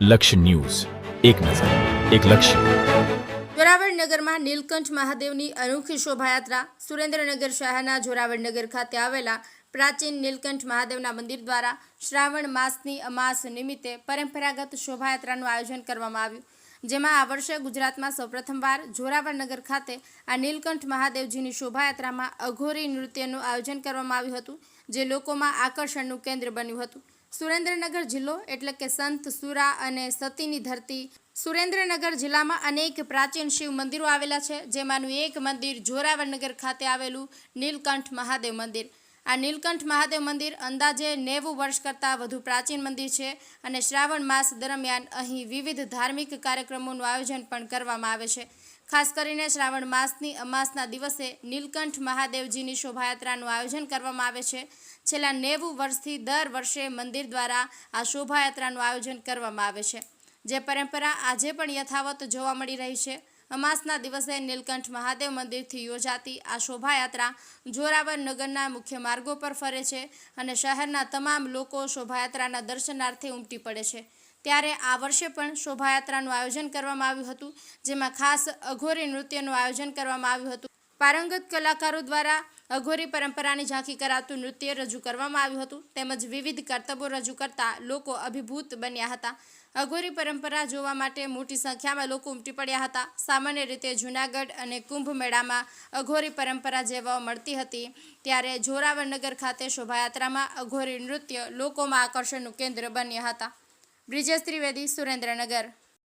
લક્ષ્ય ન્યૂઝ, એક નજર, એક લક્ષ્ય. જોરાવરનગરમાં નીલકંઠ મહાદેવની અનોખી શોભાયાત્રા. સુરેન્દ્રનગર શહેરના જોરાવરનગર ખાતે આવેલા પ્રાચીન નીલકંઠ મહાદેવના મંદિર દ્વારા શ્રાવણ માસની અમાસ નિમિત્તે પરંપરાગત શોભાયાત્રાનું આયોજન કરવામાં આવ્યું, જેમાં આ વર્ષે ગુજરાતમાં સૌપ્રથમવાર જોરાવરનગર ખાતે આ નીલકંઠ મહાદેવજીની શોભાયાત્રામાં અઘોરી નૃત્યનું આયોજન કરવામાં આવ્યું હતું, જે લોકોમાં આકર્ષણનું કેન્દ્ર બન્યું હતું. સુરેન્દ્રનગર જિલ્લો એટલે કે સંત સુરા અને સતીની ધરતી. સુરેન્દ્રનગર જિલ્લામાં અનેક પ્રાચીન શિવ મંદિરો આવેલા છે, જેમાંનું એક મંદિર જોરાવરનગર ખાતે આવેલું નીલકંઠ મહાદેવ મંદિર. આ નીલકંઠ મહાદેવ મંદિર અંદાજે 90 વર્ષ કરતાં વધુ પ્રાચીન મંદિર છે અને શ્રાવણ માસ દરમિયાન અહીં વિવિધ ધાર્મિક કાર્યક્રમોનું આયોજન પણ કરવામાં આવે છે. ખાસ કરીને શ્રાવણ માસની અમાસના દિવસે નીલકંઠ મહાદેવજીની શોભાયાત્રાનું આયોજન કરવામાં આવે છે. છેલ્લા 90 વર્ષથી દર વર્ષે મંદિર દ્વારા આ શોભાયાત્રાનું આયોજન કરવામાં આવે છે, જે પરંપરા આજે પણ યથાવત જોવા મળી રહી છે. અમાસના દિવસે નીલકંઠ મહાદેવ મંદિરથી યોજાતી આ શોભાયાત્રા જોરાવરનગરના મુખ્ય માર્ગો પર ફરે છે અને શહેરના તમામ લોકો શોભાયાત્રાના દર્શનાર્થે ઉમટી પડે છે. ત્યારે આ વર્ષે પણ શોભાયાત્રાનું આયોજન કરવામાં આવ્યું હતું, જેમાં ખાસ અઘોરી નૃત્યનું આયોજન કરવામાં આવ્યું હતું. પારંગત કલાકારો દ્વારા અઘોરી પરંપરાની ઝાંખી કરાતું નૃત્ય રજૂ કરવામાં આવ્યું હતું, તેમજ વિવિધ કરતબો રજૂ કરતા લોકો અભિભૂત બન્યા હતા. અઘોરી પરંપરા જોવા માટે મોટી સંખ્યામાં લોકો ઉમટી પડ્યા હતા. સામાન્ય રીતે જૂનાગઢ અને કુંભ મેળામાં અઘોરી પરંપરા જેવા મળતી હતી, ત્યારે જોરાવરનગર ખાતે શોભાયાત્રામાં અઘોરી નૃત્ય લોકોમાં આકર્ષણનું કેન્દ્ર બન્યા હતા. બ્રિજેશ ત્રિવેદી, સુરેન્દ્રનગર.